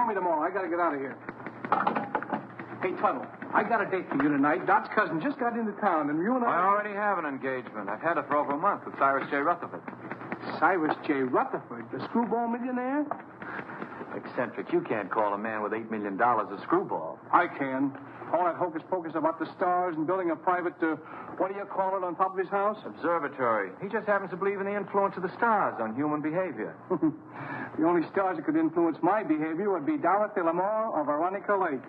Call me tomorrow. I got to get out of here. Hey, Tuttle, I got a date for you tonight. Dot's cousin just got into town, and you and I already have an engagement. I've had it for over a month with Cyrus J. Rutherford. Cyrus J. Rutherford, the screwball millionaire? Eccentric. You can't call a man with $8 million a screwball. I can. All that hocus-pocus about the stars and building a private, what do you call it, on top of his house? Observatory. He just happens to believe in the influence of the stars on human behavior. The only stars that could influence my behavior would be Dorothy Lamar or Veronica Lake.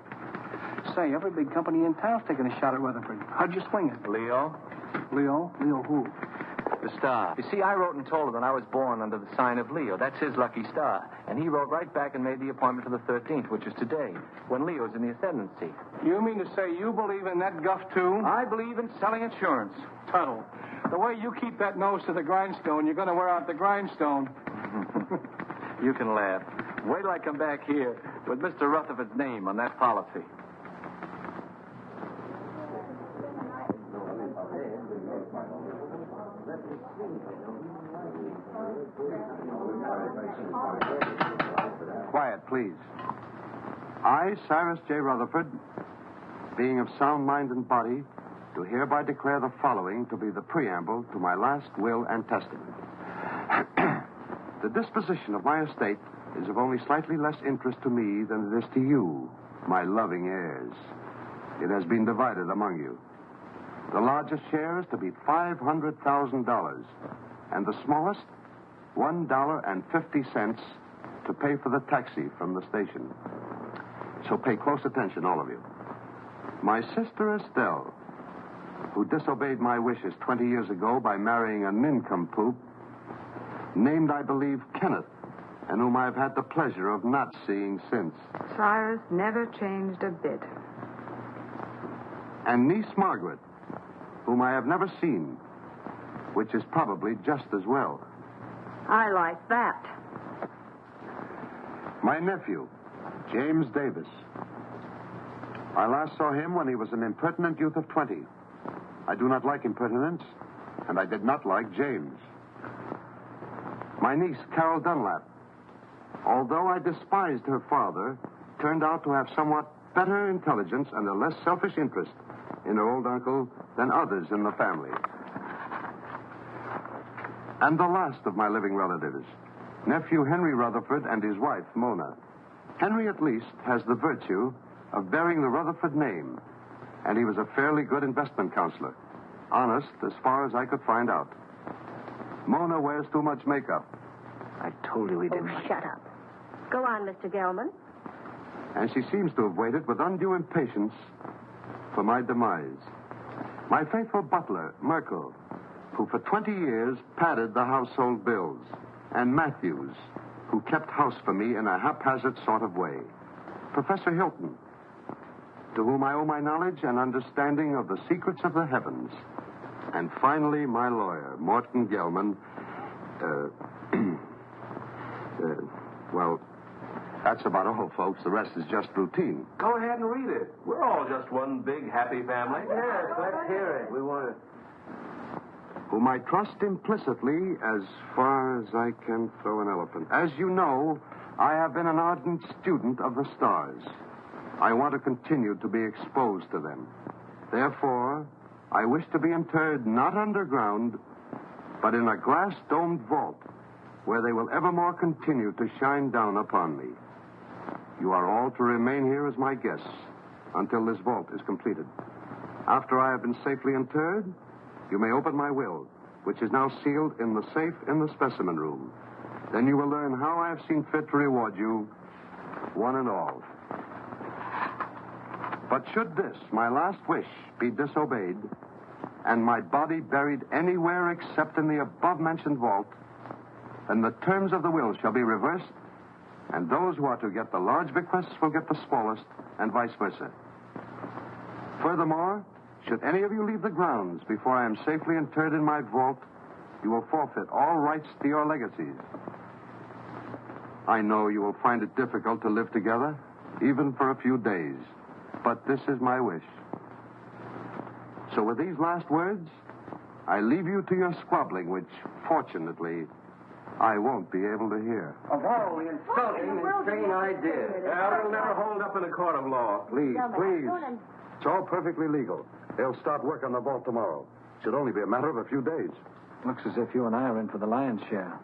Say, every big company in town's taking a shot at Rutherford. How'd you swing it? Leo? Leo? Leo who? The star. You see, I wrote and told him that I was born under the sign of Leo. That's his lucky star. And he wrote right back and made the appointment for the 13th, which is today, when Leo's in the ascendancy. You mean to say you believe in that guff, too? I believe in selling insurance. Tuttle, the way you keep that nose to the grindstone, you're going to wear out the grindstone. You can laugh. Wait till I come back here with Mr. Rutherford's name on that policy. Quiet, please. I, Cyrus J. Rutherford, being of sound mind and body, do hereby declare the following to be the preamble to my last will and testament. The disposition of my estate is of only slightly less interest to me than it is to you, my loving heirs. It has been divided among you. The largest share is to be $500,000, and the smallest, $1.50 to pay for the taxi from the station. So pay close attention, all of you. My sister Estelle, who disobeyed my wishes 20 years ago by marrying a nincompoop, named, I believe, Kenneth, and whom I've had the pleasure of not seeing since. Cyrus never changed a bit. And niece Margaret, whom I have never seen, which is probably just as well. I like that. My nephew, James Davis. I last saw him when he was an impertinent youth of 20. I do not like impertinence, and I did not like James. My niece, Carol Dunlap, although I despised her father, turned out to have somewhat better intelligence and a less selfish interest in her old uncle than others in the family. And the last of my living relatives, nephew Henry Rutherford and his wife, Mona. Henry, at least, has the virtue of bearing the Rutherford name, and he was a fairly good investment counselor. Honest, as far as I could find out. Mona wears too much makeup. I told you we didn't. Oh, shut up. Go on, Mr. Gellman. And she seems to have waited with undue impatience for my demise. My faithful butler, Merkil, who for 20 years padded the household bills, and Matthews, who kept house for me in a haphazard sort of way. Professor Hilton, to whom I owe my knowledge and understanding of the secrets of the heavens. And finally, my lawyer, Morton Gellman. Well, that's about all, folks. The rest is just routine. Go ahead and read it. We're all just one big happy family. Yes, let's hear it. We want to... Whom I trust implicitly as far as I can throw an elephant. As you know, I have been an ardent student of the stars. I want to continue to be exposed to them. Therefore, I wish to be interred not underground, but in a glass-domed vault where they will evermore continue to shine down upon me. You are all to remain here as my guests until this vault is completed. After I have been safely interred, you may open my will, which is now sealed in the safe in the specimen room. Then you will learn how I have seen fit to reward you, one and all. But should this, my last wish, be disobeyed, and my body buried anywhere except in the above-mentioned vault, then the terms of the will shall be reversed, and those who are to get the large bequests will get the smallest, and vice versa. Furthermore, should any of you leave the grounds before I am safely interred in my vault, you will forfeit all rights to your legacies. I know you will find it difficult to live together, even for a few days, but this is my wish. So with these last words, I leave you to your squabbling, which, fortunately, I won't be able to hear. Of all the insulting and insane ideas. It'll never hold up in a court of law. Please, please. It's all perfectly legal. They'll start work on the vault tomorrow. Should only be a matter of a few days. Looks as if you and I are in for the lion's share.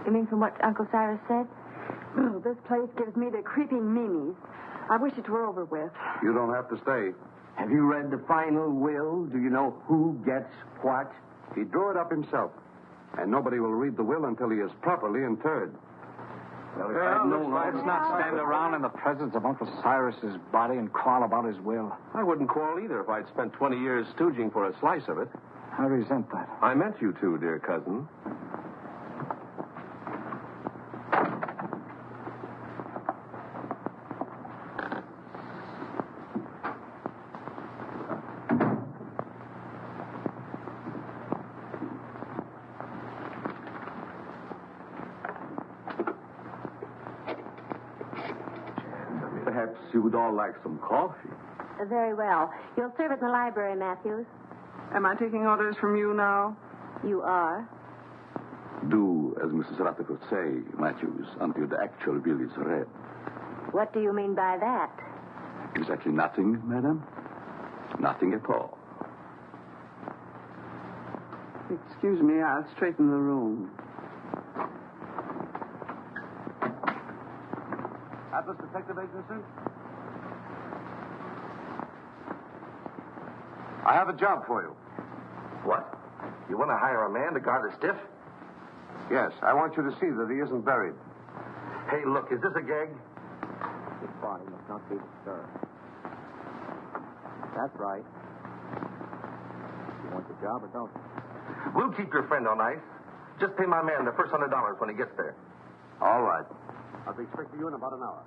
You mean from what Uncle Cyrus said? Oh, this place gives me the creeping meanies. I wish it were over with. You don't have to stay. Have you read the final will? Do you know who gets what? He drew it up himself. And nobody will read the will until he is properly interred. Well, if I'd known all Let's not stand around in the presence of Uncle Cyrus's body and quarrel about his will. I wouldn't quarrel either if I'd spent 20 years stooging for a slice of it. I resent that. I meant you to, dear cousin. Perhaps you would all like some coffee. Very well. You'll serve it in the library, Matthews. Am I taking orders from you now? You are. Do as Mrs. Rutherford say, Matthews, until the actual bill is read. What do you mean by that? Exactly nothing, madam? Nothing at all. Excuse me, I'll straighten the room. Atlas Detective Agency? I have a job for you. What? You want to hire a man to guard a stiff? Yes, I want you to see that he isn't buried. Hey, look, is this a gag? His body must not be disturbed. That's right. You want the job or don't you? We'll keep your friend on ice. Just pay my man the first $100 when he gets there. All right. I'll be expecting you in about an hour.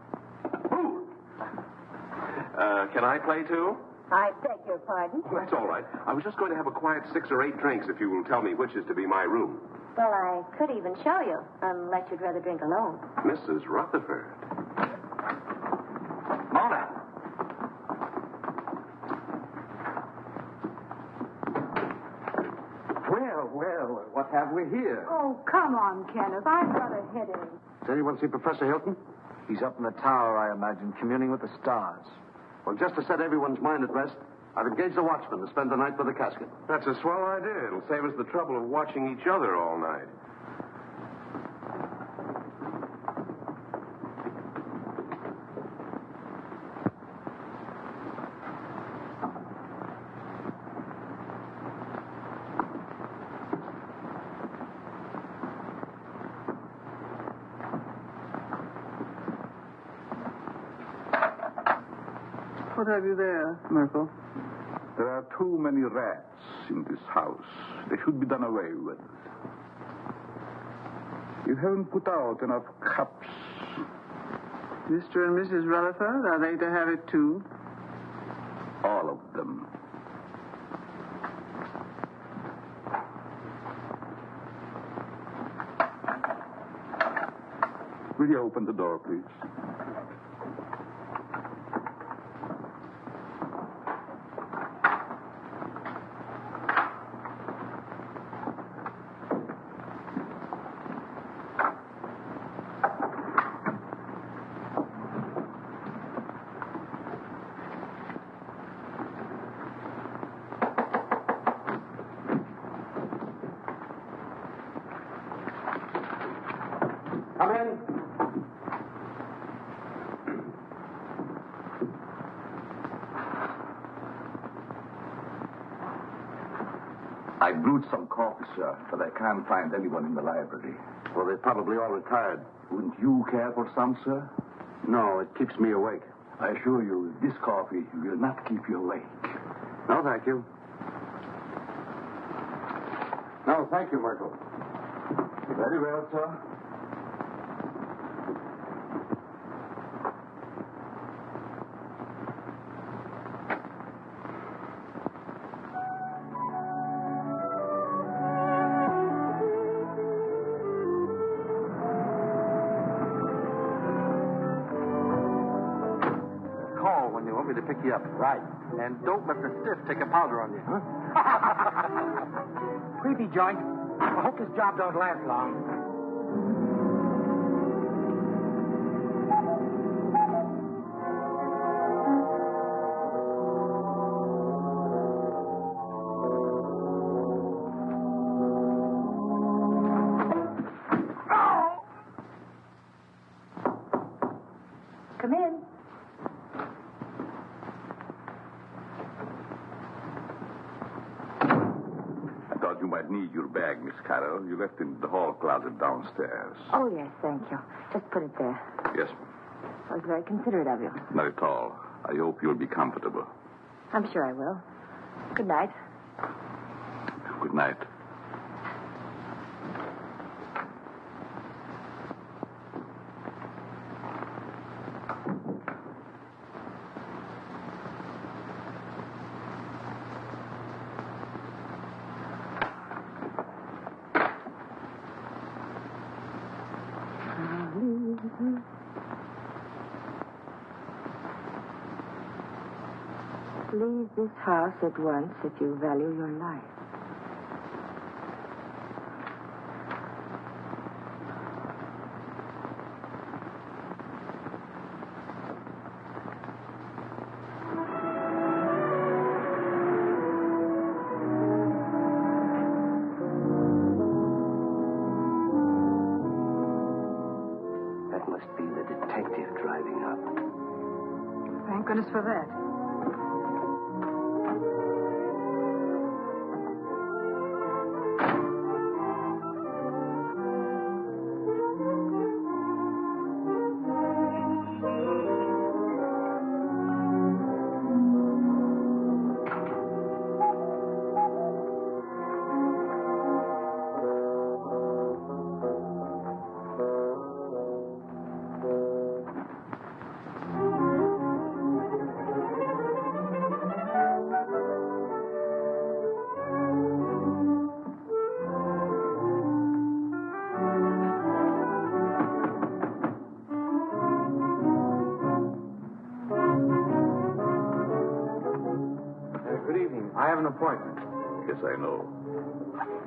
Can I play too? I beg your pardon. That's all right. I was just going to have a quiet 6 or 8 drinks if you will tell me which is to be my room. Well, I could even show you, unless you'd rather drink alone. Mrs. Rutherford. Mona! Well, what have we here? Oh, come on, Kenneth. I've got a headache. Does anyone see Professor Hilton? He's up in the tower, I imagine, communing with the stars. Well, just to set everyone's mind at rest, I've engaged a watchman to spend the night with the casket. That's a swell idea. It'll save us the trouble of watching each other all night. What have you there, Merkil? There are too many rats in this house. They should be done away with. You haven't put out enough cups. Mr. and Mrs. Rutherford, are they to have it too? All of them. Will you open the door, please? Come in. I brewed some coffee, sir, but I can't find anyone in the library. Well, they're probably all retired. Wouldn't you care for some, sir? No, it keeps me awake. I assure you, this coffee will not keep you awake. No, thank you. No, thank you, Merkil. Very well, sir. Call when you want me to pick you up. Right. And don't let the stiff take a powder on you. Huh? Creepy joint. I hope this job don't last long. thought you might need your bag, Miss Carroll. You left it in the hall closet downstairs. Oh, yes, thank you. Just put it there. Yes, That was very considerate of you. not at all. I hope you'll be comfortable. I'm sure I will. Good night. Good night. Leave this house at once if you value your life. That must be the detective driving up. Thank goodness for that. Good evening. I have an appointment. Yes, I know.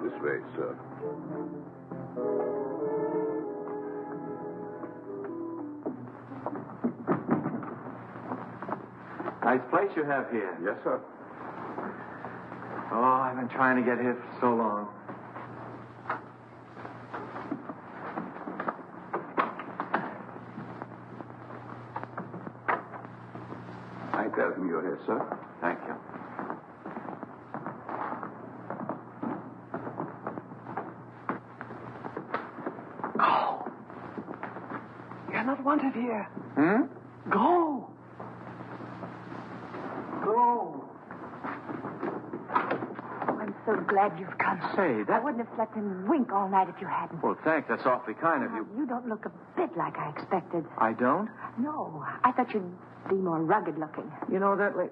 This way, sir. Nice place you have here. Yes, sir. Oh, I've been trying to get here for so long. I tell him you're here, sir. Thank you. Go. You're not wanted here. Hmm? Go. Go. I'm so glad you've come. Say, I that... wouldn't have slept and wink all night if you hadn't. Well, thanks. That's awfully kind of you. You don't look a bit like I expected. I don't? No, I thought you'd be more rugged looking. You know that way.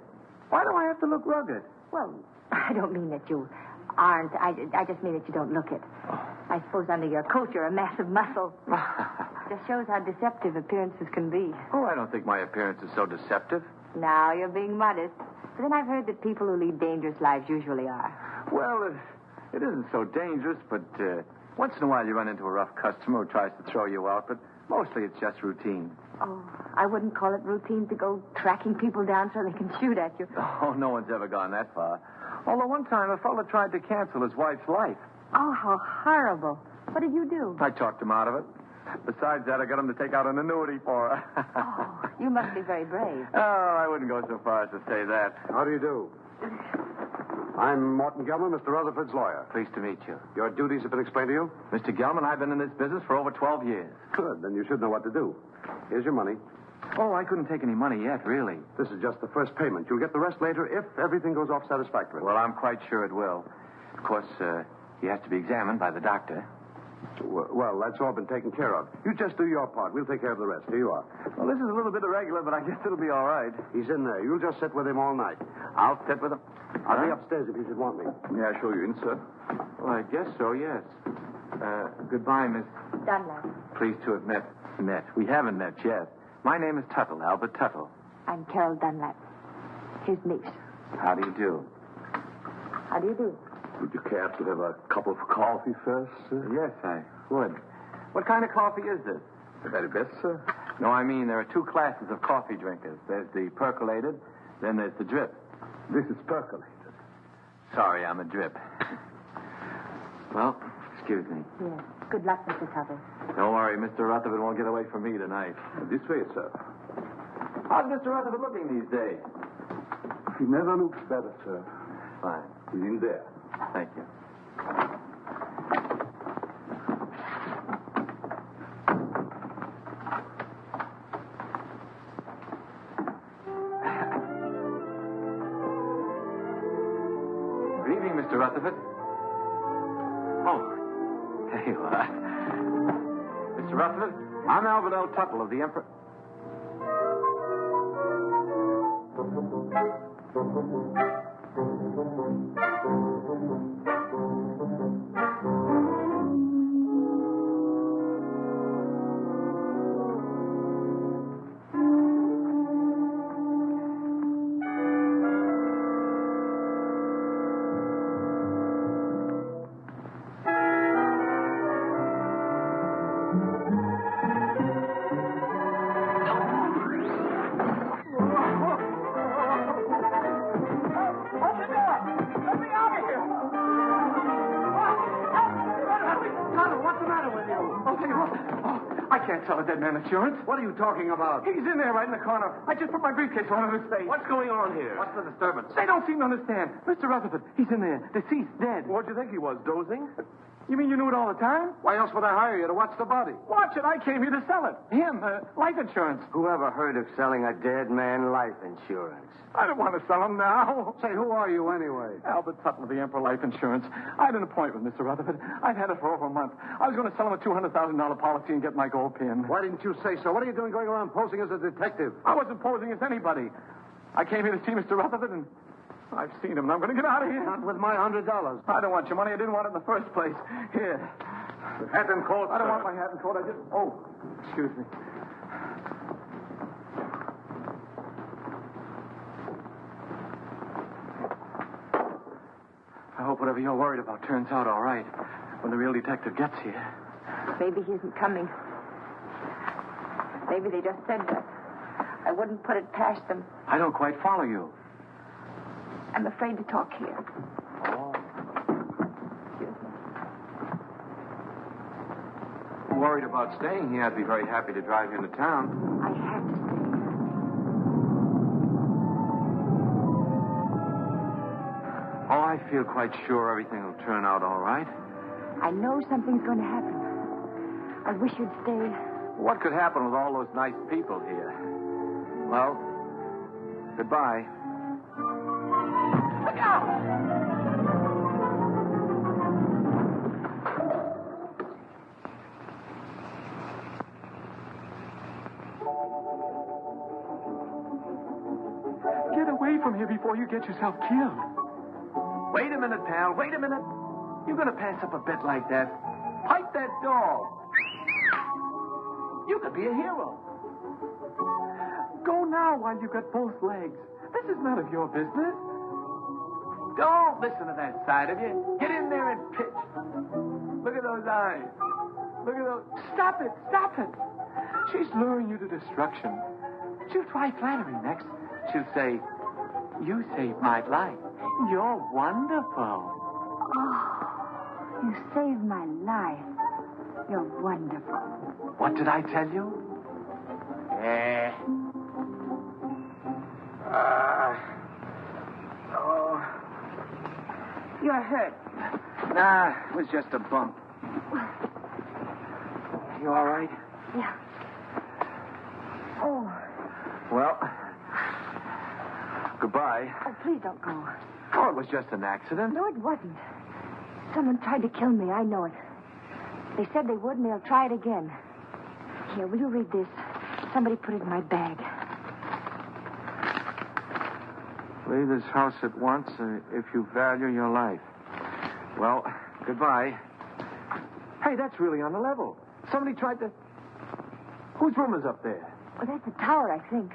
Why do I have to look rugged? Well, I don't mean that you aren't. I just mean that you don't look it. I suppose under your coat you're a mass of muscle. Just shows how deceptive appearances can be. Oh, I don't think my appearance is so deceptive. Now you're being modest. But then I've heard that people who lead dangerous lives usually are. Well, it isn't so dangerous, but once in a while you run into a rough customer who tries to throw you out, but mostly it's just routine. Oh, I wouldn't call it routine to go tracking people down so they can shoot at you. Oh, no one's ever gone that far. Although one time a fellow tried to cancel his wife's life. Oh, how horrible. What did you do? I talked him out of it. Besides that, I got him to take out an annuity for her. Oh, you must be very brave. Oh, I wouldn't go so far as to say that. How do you do? I'm Morton Gellman, Mr. Rutherford's lawyer. Pleased to meet you. Your duties have been explained to you? Mr. Gellman, I've been in this business for over 12 years. Good. Then you should know what to do. Here's your money. Oh, I couldn't take any money yet, really. This is just the first payment. You'll get the rest later if everything goes off satisfactorily. Well, I'm quite sure it will. Of course, he has to be examined by the doctor. Well, that's all been taken care of. You just do your part. We'll take care of the rest. Here you are. Well, this is a little bit irregular, but I guess it'll be all right. He's in there. You'll just sit with him all night. I'll sit with him. I'll be upstairs if you should want me. May I show you in, sir? Well, I guess so, yes. Goodbye, Miss. Dunlap. Pleased to have met. We haven't met yet. My name is Tuttle, Albert Tuttle. I'm Carol Dunlap. His niece. How do you do? How do you do? Would you care to have a cup of coffee first, sir? Yes, I would. What kind of coffee is this? The very best, sir. No, I mean, there are two classes of coffee drinkers. There's the percolated, then there's the drip. This is percolated. Sorry, I'm a drip. Well, excuse me. Yes. Good luck, Mr. Tuttle. Don't worry, Mr. Rutherford won't get away from me tonight. This way, sir. How's Mr. Rutherford looking these days? He never looks better, sir. Fine. He's in there. Thank you. Good evening, Mr. Rutherford. Oh, there you are. Mr. Rutherford, I'm Alphabetical Tuttle of the Emperor. Tell a dead man insurance. What are you talking about? He's in there right in the corner. I just put my briefcase on his face. What's going on here? What's the disturbance? They don't seem to understand. Mr. Rutherford, he's in there. Deceased, dead. What'd you think he was, dozing? You mean you knew it all the time? Why else would I hire you to watch the body? Watch it. I came here to sell it. Him, life insurance. Whoever heard of selling a dead man life insurance? I don't want to sell him now. Say, who are you anyway? Albert Tuttle of the Emperor Life Insurance. I had an appointment, Mr. Rutherford. I've had it for over a month. I was going to sell him a $200,000 policy and get my gold pin. Why didn't you say so? What are you doing going around posing as a detective? I wasn't posing as anybody. I came here to see Mr. Rutherford, and I've seen him, and I'm going to get out of here. Not with my $100. I don't want your money. I didn't want it in the first place. Here. Hat and coat, I don't sir. want my hat and coat. I just... Oh, excuse me. I hope whatever you're worried about turns out all right when the real detective gets here. Maybe he isn't coming. Maybe they just said that. I wouldn't put it past them. I don't quite follow you. I'm afraid to talk here. Oh. Excuse me. Worried about staying here. I'd be very happy to drive you into town. I have to stay. Oh, I feel quite sure everything will turn out all right. I know something's going to happen. I wish you'd stay. What could happen with all those nice people here? Well, goodbye. Look out! Get away from here before you get yourself killed. Wait a minute, pal. Wait a minute. You're going to pass up a bet like that. Pipe that dog. You could be a hero. Go now while you've got both legs. This is none of your business. Don't listen to that side of you. Get in there and pitch. Look at those eyes. Look at those. Stop it. Stop it. She's luring you to destruction. She'll try flattery next. She'll say, "You saved my life. You're wonderful." Oh, you saved my life. You're wonderful. What did I tell you? Yeah. You're hurt. Nah, it was just a bump. You all right? Yeah. Oh. Well, goodbye. Oh, please don't go. Oh, it was just an accident. No, it wasn't. Someone tried to kill me. I know it. They said they would, and they'll try it again. Here, will you read this? Somebody put it in my bag. Leave this house at once if you value your life. Well, goodbye. Hey, that's really on the level. Somebody tried to... Whose room is up there? Well, that's the tower, I think.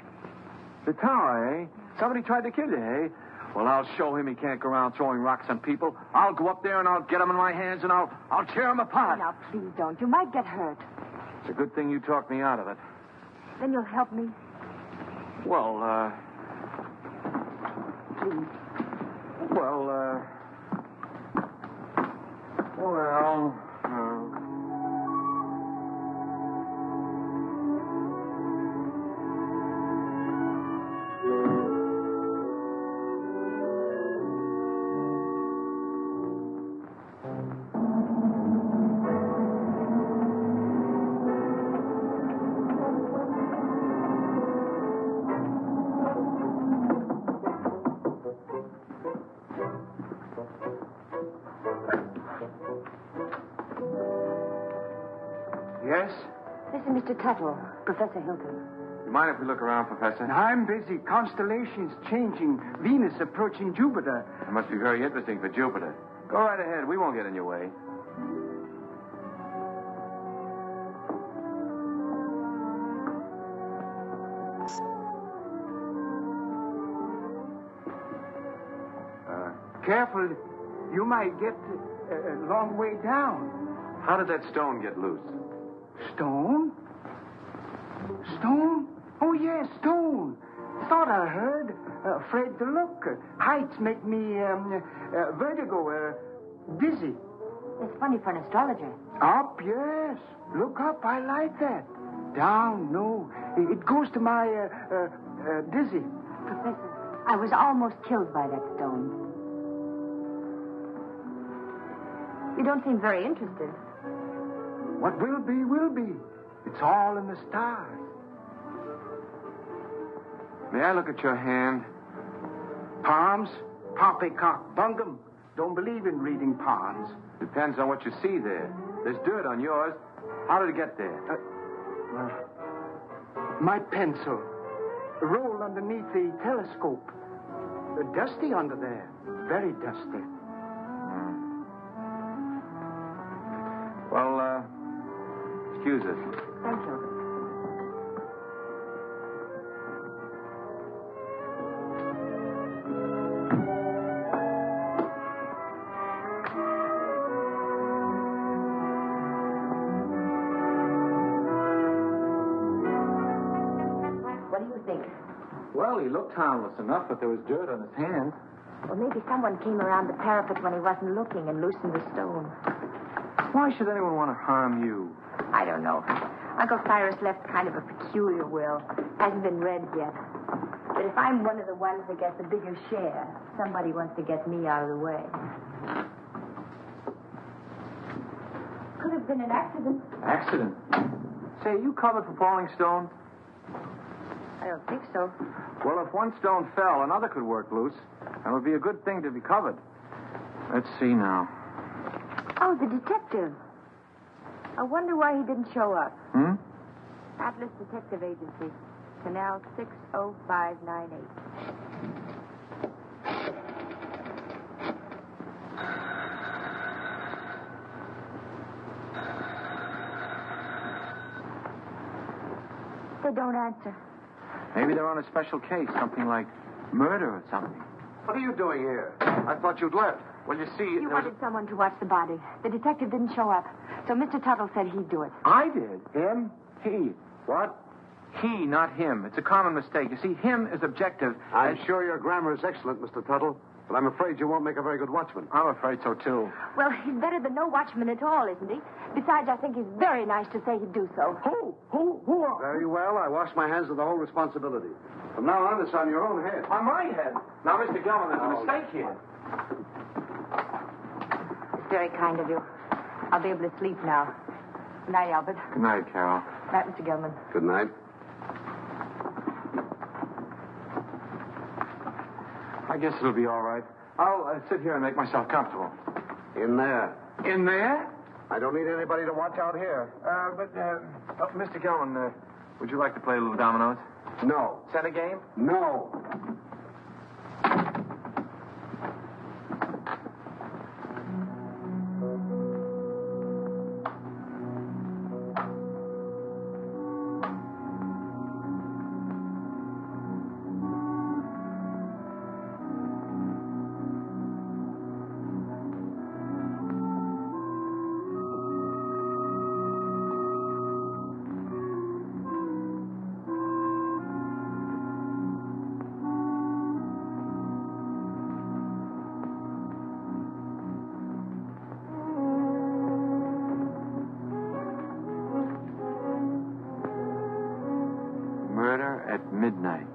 The tower, eh? Somebody tried to kill you, eh? Well, I'll show him he can't go around throwing rocks on people. I'll go up there and I'll get him in my hands and I'll tear him apart. Now, please don't. You might get hurt. It's a good thing you talked me out of it. Then you'll help me. Well, Please. Well, is Mr. Tuttle, Professor Hilton. You mind if we look around, Professor? I'm busy. Constellations changing. Venus approaching Jupiter. It must be very interesting for Jupiter. Go right ahead. We won't get in your way. Careful. You might get a long way down. How did that stone get loose? Stone? Stone? Oh, yes, stone. Thought I heard. Afraid to look. Heights make me vertigo, dizzy. It's funny for an astrologer. Up, yes. Look up. I like that. Down, no. It goes to my dizzy. Professor, I was almost killed by that stone. You don't seem very interested. What will be, will be. It's all in the stars. May I look at your hand? Palms? Poppycock bungum. Don't believe in reading palms. Depends on what you see there. There's dirt on yours. How did it get there? My pencil. Rolled underneath the telescope. Dusty under there. Very dusty. Well, excuse us. Thank you. What do you think? Well, he looked harmless enough, but there was dirt on his hand. Well, maybe someone came around the parapet when he wasn't looking and loosened the stone. Why should anyone want to harm you? I don't know. Uncle Cyrus left kind of a peculiar will. Hasn't been read yet. But if I'm one of the ones that gets a bigger share, somebody wants to get me out of the way. Could have been an accident. Accident? Say, are you covered for falling stones? I don't think so. Well, if one stone fell, another could work loose. And it would be a good thing to be covered. Let's see now. Oh, the detective. I wonder why he didn't show up. Atlas Detective Agency. Canal 60598. They don't answer. Maybe they're on a special case, something like murder or something. What are you doing here? I thought you'd left. Well, you see... He wanted someone to watch the body. The detective didn't show up. So Mr. Tuttle said he'd do it. I did. Him? He. What? He, not him. It's a common mistake. You see, him is objective. I'm sure your grammar is excellent, Mr. Tuttle, but I'm afraid you won't make a very good watchman. I'm afraid so, too. Well, he's better than no watchman at all, isn't he? Besides, I think he's very nice to say he'd do so. Who are... Very well. I wash my hands of the whole responsibility. From now on, it's on your own head. On my head. Now, Mr. Gellman, there's a mistake here. It's very kind of you. I'll be able to sleep now. Good night, Albert. Good night, Carol. Night, Mr. Gellman. Good night. I guess it'll be all right. I'll sit here and make myself comfortable. In there. In there? I don't need anybody to watch out here. Mr. Gellman, would you like to play a little dominoes? No. Set a game? No. At midnight.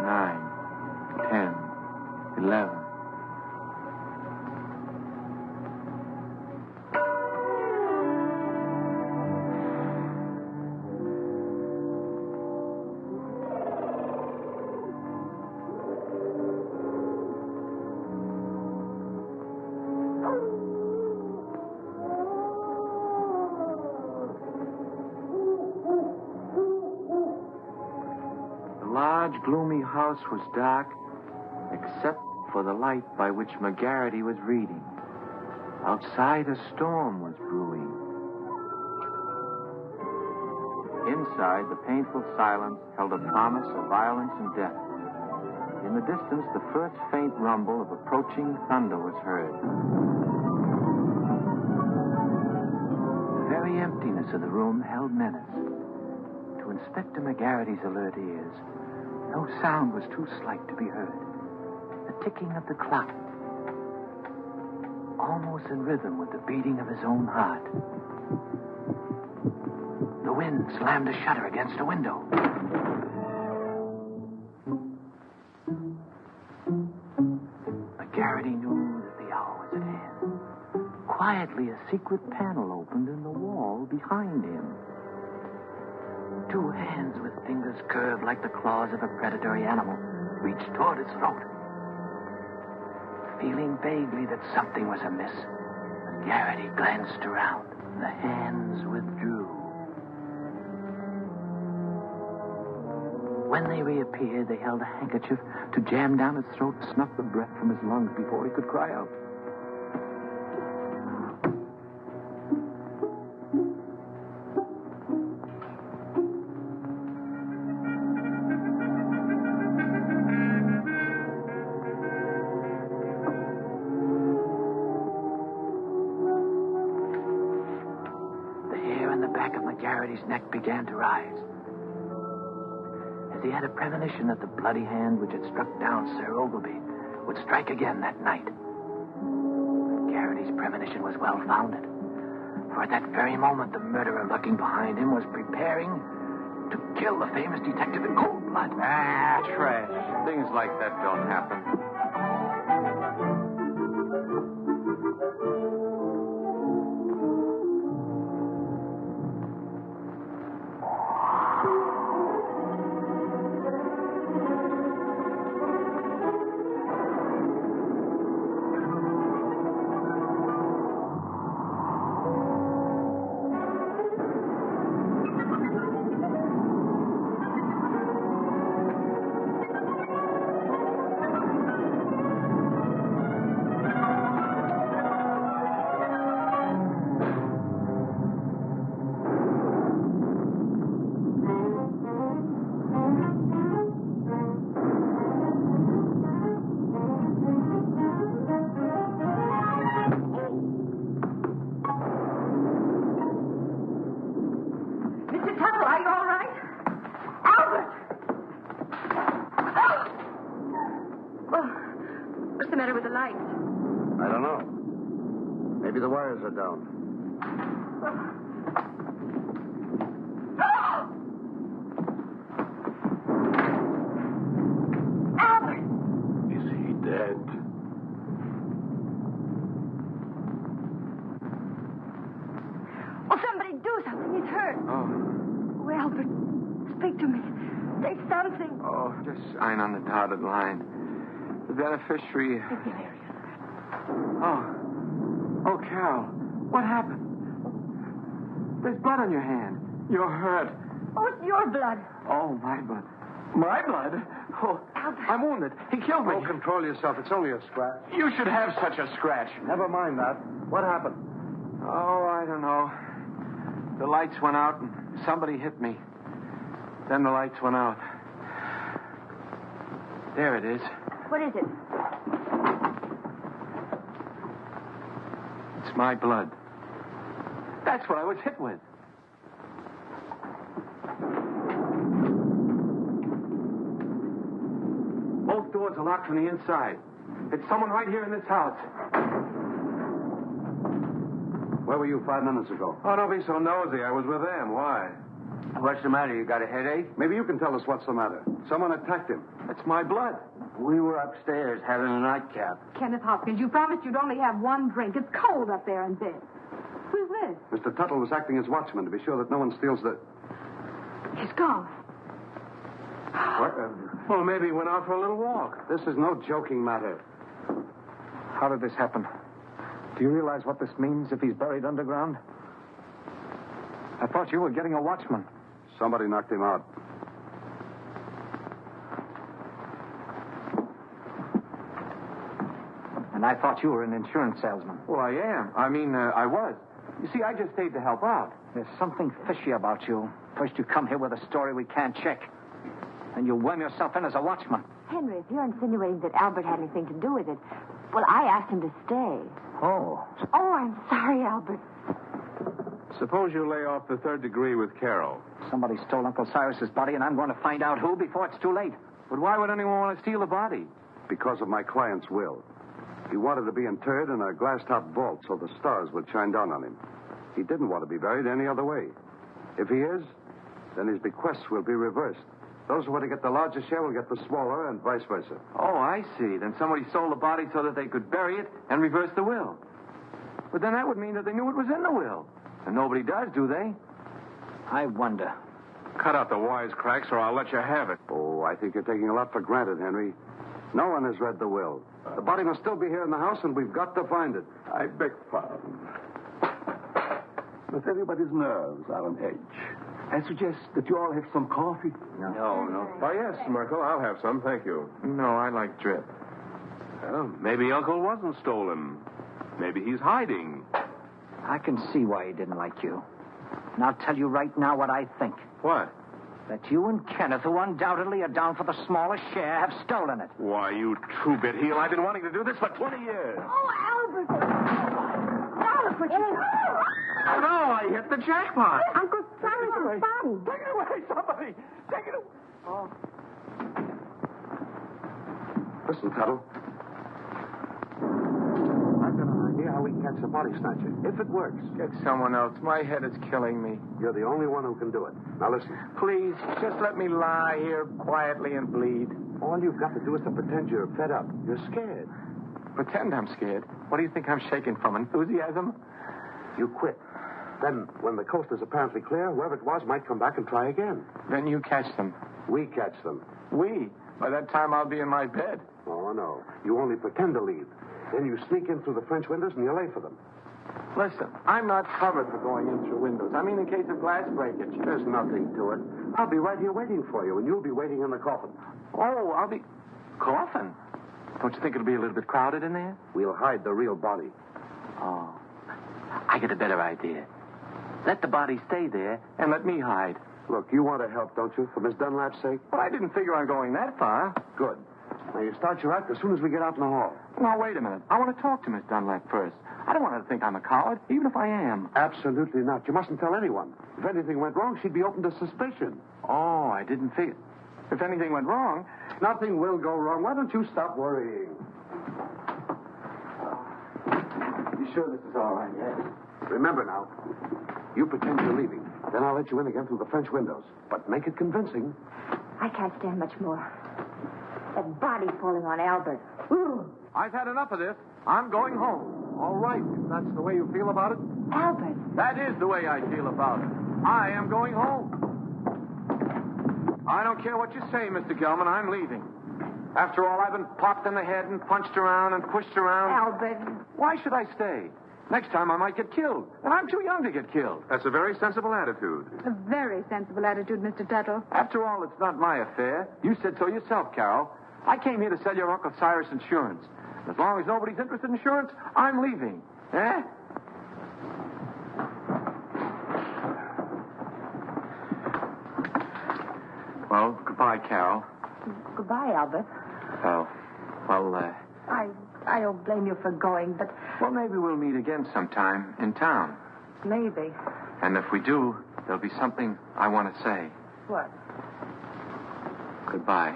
Nine, 10, 11. large, gloomy house was dark, except for the light by which McGarity was reading. Outside, a storm was brewing. Inside, the painful silence held a promise of violence and death. In the distance, the first faint rumble of approaching thunder was heard. The very emptiness of the room held menace. To Inspector McGarity's alert ears, no sound was too slight to be heard. The ticking of the clock, almost in rhythm with the beating of his own heart. The wind slammed a shutter against a window. McGarity knew that the hour was at hand. Quietly, a secret panel opened in the wall behind him. Two hands with fingers curved like the claws of a predatory animal reached toward his throat. Feeling vaguely that something was amiss, McGarity glanced around. The hands withdrew. When they reappeared, they held a handkerchief to jam down his throat and snuff the breath from his lungs before he could cry out. McGarity's neck began to rise. As he had a premonition that the bloody hand which had struck down Sir Ogilvy would strike again that night. McGarity's premonition was well-founded, for at that very moment the murderer lurking behind him was preparing to kill the famous detective in cold blood. Ah, trash. Things like that don't happen. Are down. Albert! Is he dead? Oh, somebody do something. He's hurt. Oh. Oh, Albert, speak to me. Say something. Oh, just sign on the dotted line. The beneficiary... It's delirious. Oh, Carol, what happened? There's blood on your hand. You're hurt. Oh, it's your blood. Oh, my blood. My blood? Oh, Albert. I'm wounded. He killed me. Oh, control yourself. It's only a scratch. You should have such a scratch. Never mind that. What happened? Oh, I don't know. The lights went out and somebody hit me. Then the lights went out. There it is. What is it? It's my blood. That's what I was hit with. Both doors are locked from the inside. It's someone right here in this house. Where were you 5 minutes ago? Oh, don't be so nosy. I was with them. Why? What's the matter? You got a headache? Maybe you can tell us what's the matter. Someone attacked him. It's my blood. We were upstairs having a nightcap. Kenneth Hopkins, you promised you'd only have one drink. It's cold up there in bed. Who's this? Mr. Tuttle was acting as watchman to be sure that no one steals the... He's gone. What? Well, maybe he went out for a little walk. This is no joking matter. How did this happen? Do you realize what this means if he's buried underground? I thought you were getting a watchman. Somebody knocked him out. And I thought you were an insurance salesman. Well, I am. I was. You see, I just stayed to help out. There's something fishy about you. First you come here with a story we can't check. Then you worm yourself in as a watchman. Henry, if you're insinuating that Albert had anything to do with it, well, I asked him to stay. Oh. Oh, I'm sorry, Albert. Suppose you lay off the third degree with Carol. Somebody stole Uncle Cyrus's body, and I'm going to find out who before it's too late. But why would anyone want to steal the body? Because of my client's will. He wanted to be interred in a glass-top vault so the stars would shine down on him. He didn't want to be buried any other way. If he is, then his bequests will be reversed. Those who want to get the larger share will get the smaller, and vice versa. Oh, I see. Then somebody sold the body so that they could bury it and reverse the will. But then that would mean that they knew it was in the will. And nobody does, do they? I wonder. Cut out the wisecracks or I'll let you have it. Oh, I think you're taking a lot for granted, Henry. No one has read the will. The body must still be here in the house, and we've got to find it. I beg pardon. But everybody's nerves are on edge. I suggest that you all have some coffee. No. Oh, yes, Merkil, I'll have some, thank you. No, I like drip. Well, maybe Uncle wasn't stolen. Maybe he's hiding. I can see why he didn't like you. And I'll tell you right now what I think. What? That you and Kenneth, who undoubtedly are down for the smallest share, have stolen it. Why, you two-bit heel, I've been wanting to do this for 20 years. Oh, Albert. Albert, what you... Oh, no, I hit the jackpot. Uncle Cyrus's body. Take it away, somebody. Take it away. Oh. Listen, Tuttle. I've got an idea how we can catch the body snatcher. If it works. Get someone else. My head is killing me. You're the only one who can do it. Now, listen. Please, just let me lie here quietly and bleed. All you've got to do is to pretend you're fed up. You're scared. Pretend I'm scared. What do you think I'm shaking from? Enthusiasm? You quit. Then, when the coast is apparently clear, whoever it was might come back and try again. Then you catch them. We catch them. We? By that time, I'll be in my bed. Oh, no. You only pretend to leave. Then you sneak in through the French windows and you lay for them. Listen, I'm not covered for going in through windows. I mean, in case of glass breakage. There's nothing to it. I'll be right here waiting for you, and you'll be waiting in the coffin. Oh, I'll be... Coffin? Don't you think it'll be a little bit crowded in there? We'll hide the real body. Oh. I get a better idea. Let the body stay there and let me hide. Look, you want to help, don't you, for Miss Dunlap's sake? Well, I didn't figure on going that far. Good. Now, you start your act as soon as we get out in the hall. Now, wait a minute. I want to talk to Miss Dunlap first. I don't want her to think I'm a coward, even if I am. Absolutely not. You mustn't tell anyone. If anything went wrong, she'd be open to suspicion. Oh, I didn't figure. If anything went wrong... Nothing will go wrong. Why don't you stop worrying? You sure this is all right, yes? Remember now, you pretend you're leaving. Then I'll let you in again through the French windows. But make it convincing. I can't stand much more. That body falling on Albert. Ooh. I've had enough of this. I'm going home. All right, if that's the way you feel about it. Albert. That is the way I feel about it. I am going home. I don't care what you say, Mr. Gellman. I'm leaving. After all, I've been popped in the head and punched around and pushed around. Albert. Why should I stay? Next time I might get killed. And I'm too young to get killed. That's a very sensible attitude. A very sensible attitude, Mr. Tuttle. After all, it's not my affair. You said so yourself, Carol. I came here to sell your Uncle Cyrus insurance. As long as nobody's interested in insurance, I'm leaving. Eh? Well, goodbye, Carol. Goodbye, Albert. Oh, well, I don't blame you for going, but... Well, maybe we'll meet again sometime in town. Maybe. And if we do, there'll be something I want to say. What? Goodbye.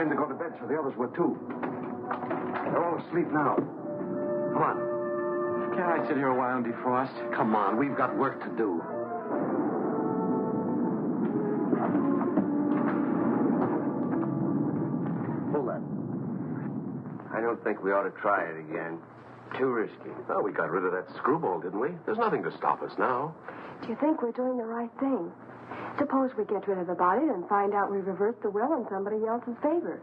To go to bed, so the others were too. They're all asleep now. Come on. Can't I sit here a while and defrost? Come on, we've got work to do. Pull that. I don't think we ought to try it again. Too risky. Well, we got rid of that screwball, didn't we? There's nothing to stop us now. Do you think we're doing the right thing? Suppose we get rid of the body and find out we reversed the will in somebody else's favor.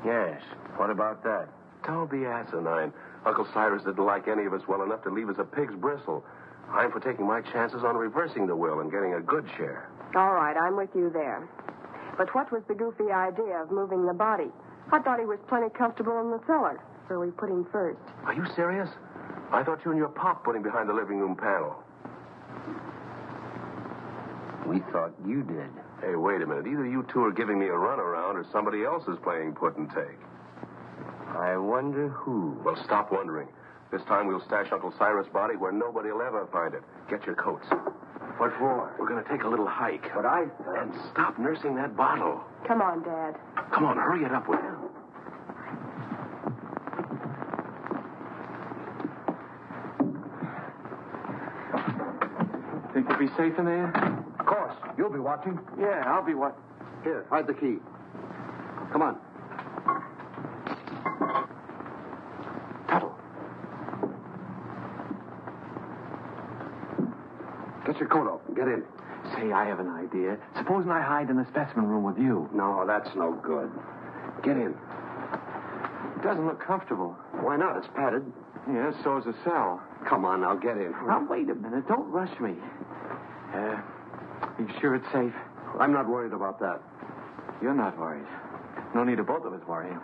Yes. What about that? Don't be asinine. Uncle Cyrus didn't like any of us well enough to leave us a pig's bristle. I'm for taking my chances on reversing the will and getting a good share. All right, I'm with you there. But what was the goofy idea of moving the body? I thought he was plenty comfortable in the cellar, where we put him first. Are you serious? I thought you and your pop put him behind the living room panel. We thought you did. Hey, wait a minute. Either you two are giving me a runaround or somebody else is playing put and take. I wonder who. Well, stop wondering. This time we'll stash Uncle Cyrus' body where nobody will ever find it. Get your coats. What for? We're going to take a little hike. But I... And stop nursing that bottle. Come on, Dad. Come on, hurry it up, will you? Think you'll be safe in there? Of course. You'll be watching. Yeah, I'll be what? Here, hide the key. Come on. Tuttle. Get your coat off and get in. Say, I have an idea. Supposing I hide in the specimen room with you. No, that's no good. Get in. It doesn't look comfortable. Why not? It's padded. Yeah, so's the cell. Come on, now get in. Now, wait a minute. Don't rush me. You sure it's safe? I'm not worried about that. You're not worried. No need of both of us worrying.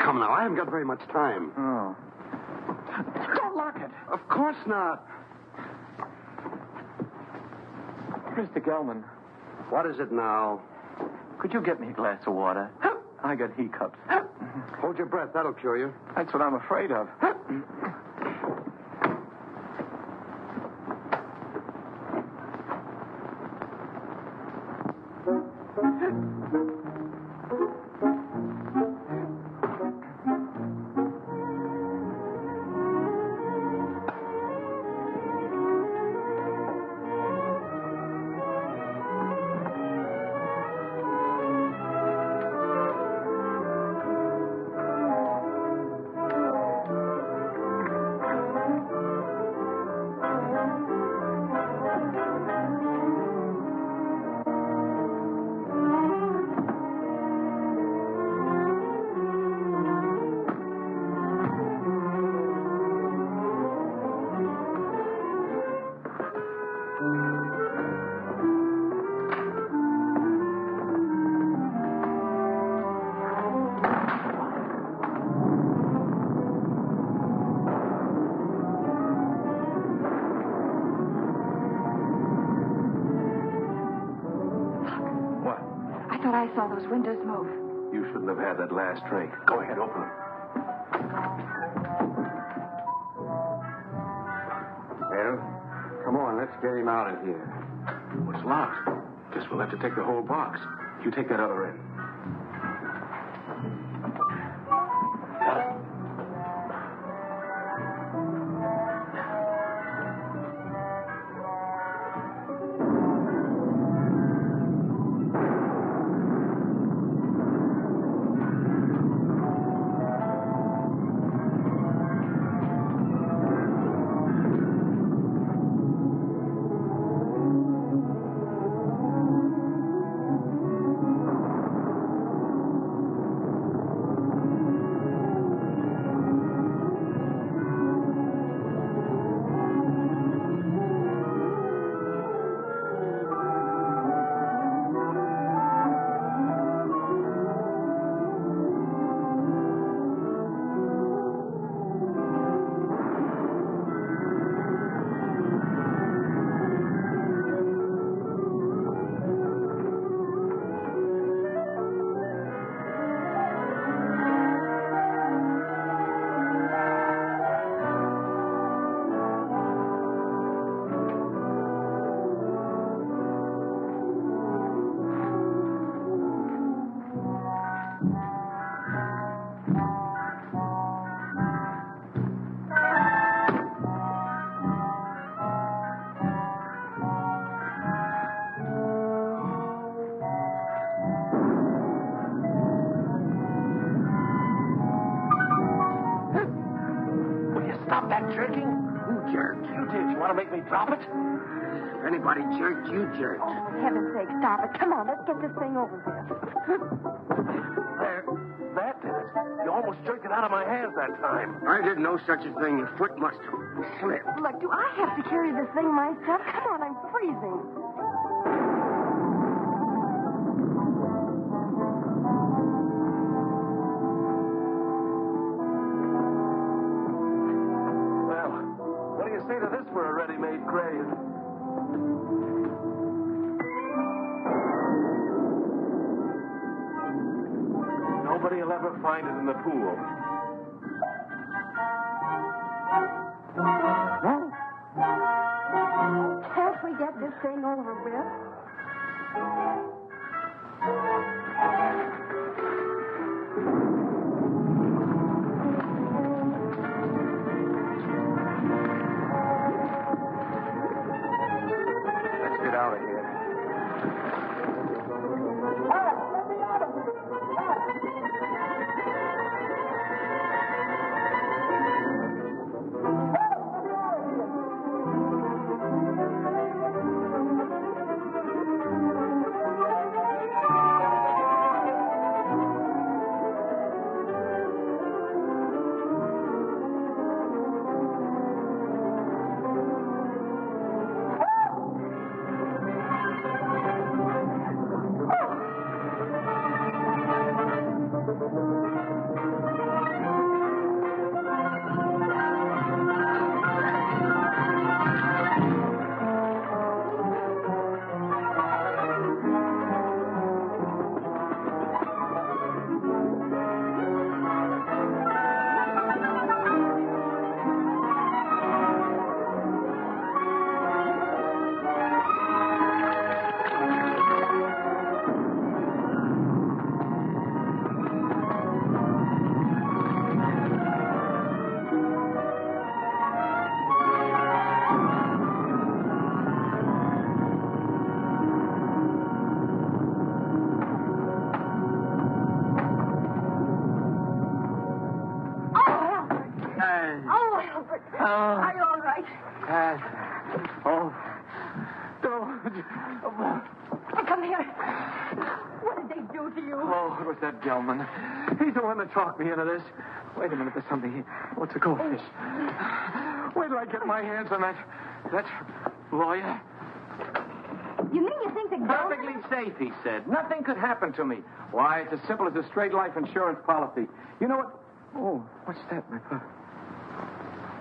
Come now. I haven't got very much time. Oh. Don't lock it. Of course not. Mr. Gellman. What is it now? Could you get me a glass of water? I got hiccups. Hold your breath. That'll cure you. That's what I'm afraid of. I saw those windows move. You shouldn't have had that last drink. Go ahead, open them. Well, come on, let's get him out of here. Well, it's locked. Guess we'll have to take the whole box. You take that other end. jerking? Who jerked? You did. You want to make me drop it? If anybody jerked, you jerked. Oh, for heaven's sake, stop it. Come on, let's get this thing over with. There. That did it. You almost jerked it out of my hands that time. I did no such a thing. Your foot must have slipped. Look, do I have to carry this thing myself? Come on, I'm freezing. Well, what do you say to this for a ready-made grave? Nobody will ever find it in the pool. No. Can't we get this thing over with? Let's get out of here. Are you all right? Come here. What did they do to you? Oh, it was that Gellman. He's the one that talked me into this. Wait a minute, there's something here. Oh, it's a goldfish. Wait till I get my hands on that lawyer. You mean you think that Perfectly safe, he said. Nothing could happen to me. Why, it's as simple as a straight life insurance policy. You know what? Oh, what's that, my papa?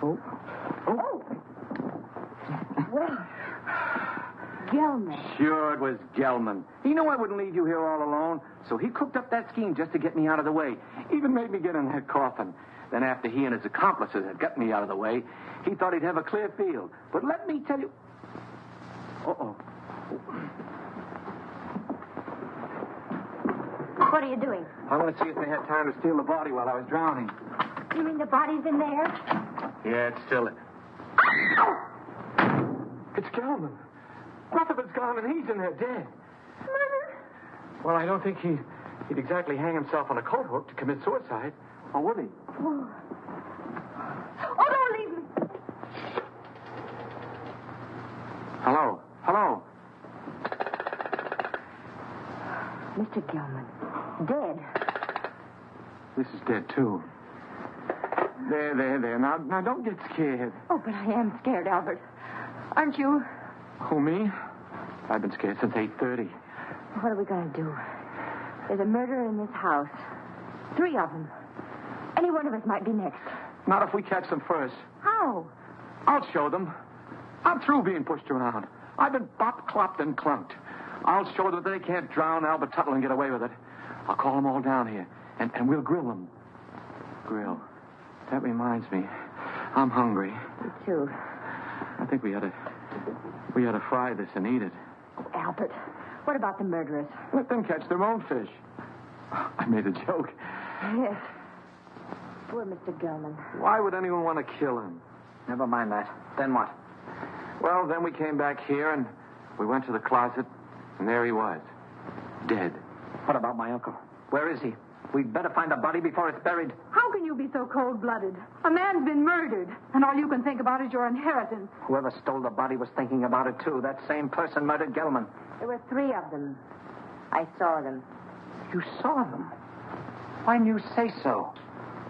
Oh. Well, Gellman. Sure, it was Gellman. He knew I wouldn't leave you here all alone, so he cooked up that scheme just to get me out of the way. Even made me get in that coffin. Then after he and his accomplices had got me out of the way, he thought he'd have a clear field. But let me tell you... Uh-oh. What are you doing? I want to see if they had time to steal the body while I was drowning. You mean the body's in there? Yeah, it's still... It's Gellman. Rutherford's gone and he's in there dead. Murder? Well, I don't think he'd exactly hang himself on a coat hook to commit suicide. Or would he? Oh, don't leave me. Hello? Mr. Gellman. Dead. This is dead, too. There. Now, don't get scared. Oh, but I am scared, Albert. Aren't you? Who, me? I've been scared since 8:30. What are we going to do? There's a murderer in this house. 3 of them. Any one of us might be next. Not if we catch them first. How? I'll show them. I'm through being pushed around. I've been bopped, clopped, and clunked. I'll show them that they can't drown Albert Tuttle and get away with it. I'll call them all down here, and we'll grill them. Grill. That reminds me. I'm hungry. Me too. I think we ought to fry this and eat it. Oh, Albert, what about the murderers? Let them catch their own fish. I made a joke. Yes. Poor Mr. Gellman. Why would anyone want to kill him? Never mind that. Then what? Well, then we came back here and we went to the closet, and there he was. Dead. What about my uncle? Where is he? We'd better find the body before it's buried. How can you be so cold-blooded? A man's been murdered, and all you can think about is your inheritance. Whoever stole the body was thinking about it, too. That same person murdered Gellman. There were 3 of them. I saw them. You saw them? Why didn't you say so?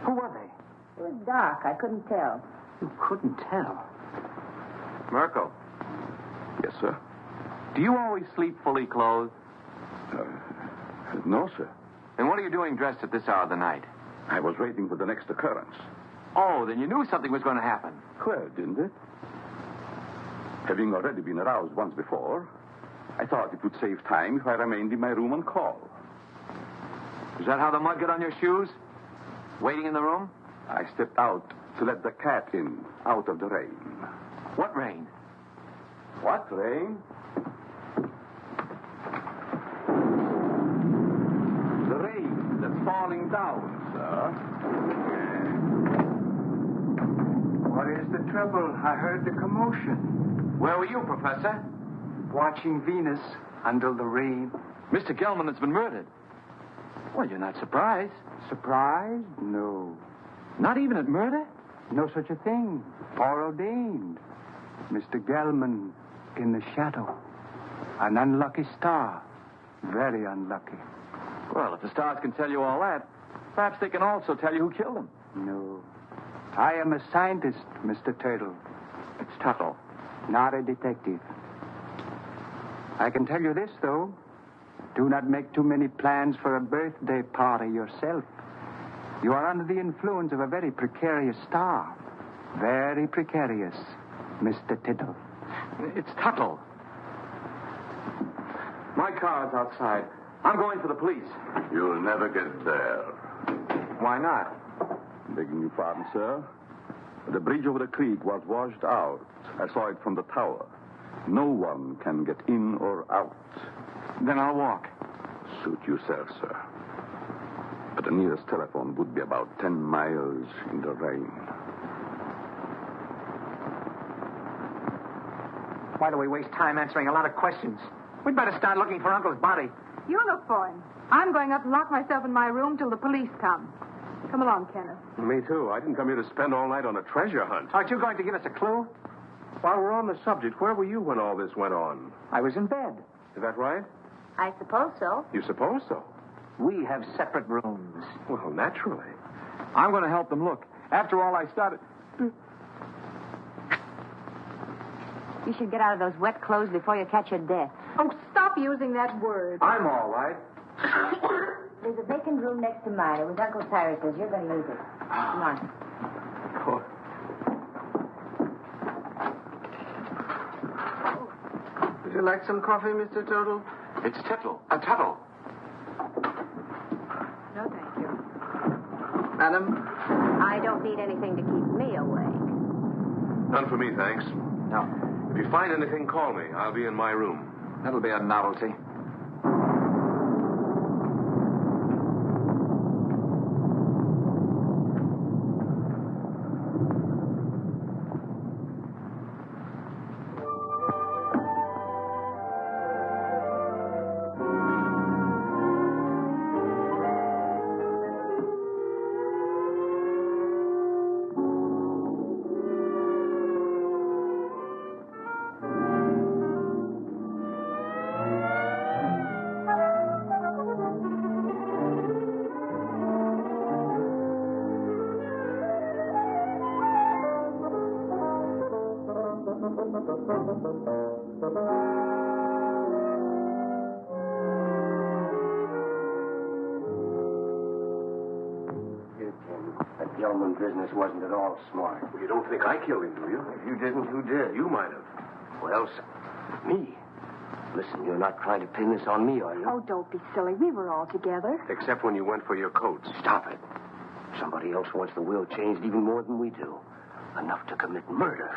Who were they? It was dark. I couldn't tell. You couldn't tell? Merkil, Yes, sir. do you always sleep fully clothed? No, sir. And what are you doing dressed at this hour of the night? I was waiting for the next occurrence. Oh, then you knew something was going to happen. Well, didn't it? Having already been aroused once before, I thought it would save time if I remained in my room on call. Is that how the mud got on your shoes? Waiting in the room? I stepped out to let the cat in, out of the rain. What rain? What rain? The rain that's falling down, sir. What is the trouble? I heard the commotion. Where were you, Professor? Watching Venus under the rain. Mr. Gellman has been murdered. Well, you're not surprised. Surprised? No. Not even at murder? No such a thing. Foreordained. Mr. Gellman in the shadow. An unlucky star. Very unlucky. Well, if the stars can tell you all that, perhaps they can also tell you who killed him. No. I am a scientist, Mr. Tuttle. It's Tuttle. Not a detective. I can tell you this, though. Do not make too many plans for a birthday party yourself. You are under the influence of a very precarious star. Very precarious, Mr. Tuttle. It's Tuttle. My car's outside. I'm going for the police. You'll never get there. Why not? Begging your pardon, sir. The bridge over the creek was washed out. I saw it from the tower. No one can get in or out. Then I'll walk. Suit yourself, sir. But the nearest telephone would be about 10 miles in the rain. Why do we waste time answering a lot of questions? We'd better start looking for Uncle's body. You look for him. I'm going up and lock myself in my room till the police come. Come along, Kenneth. Me too. I didn't come here to spend all night on a treasure hunt. Aren't you going to give us a clue? While we're on the subject, where were you when all this went on? I was in bed. Is that right? I suppose so. You suppose so? We have separate rooms. Well, naturally. I'm going to help them look. After all, I started... You should get out of those wet clothes before you catch your death. Oh, stop using that word. I'm all right. There's a vacant room next to mine. It was Uncle Cyrus's. You're going to use it. Come on. Would you like some coffee, Mr. Tuttle? It's Tuttle. Tuttle. No, thank you. Madam? I don't need anything to keep me awake. None for me, thanks. No. If you find anything, call me. I'll be in my room. That'll be a novelty. That Gellman business wasn't at all smart. Well, you don't think I killed him, do you? If you didn't, who did? You might have. Well, me. Listen, you're not trying to pin this on me, are you? Oh, don't be silly. We were all together. Except when you went for your coats. Stop it. Somebody else wants the will changed even more than we do. Enough to commit murder.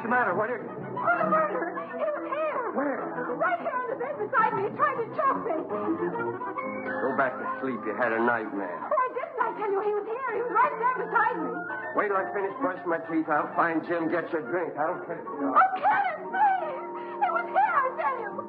the matter? What is it? Oh, the murderer! He was here! Where? Right here in the bed beside me. He tried to choke me. Go back to sleep. You had a nightmare. Oh, I didn't. I tell you, he was here. He was right there beside me. Wait till I finish brushing my teeth. I'll find Jim, get you a drink. I'll finish. Oh, Kenneth, please! He was here, I tell you.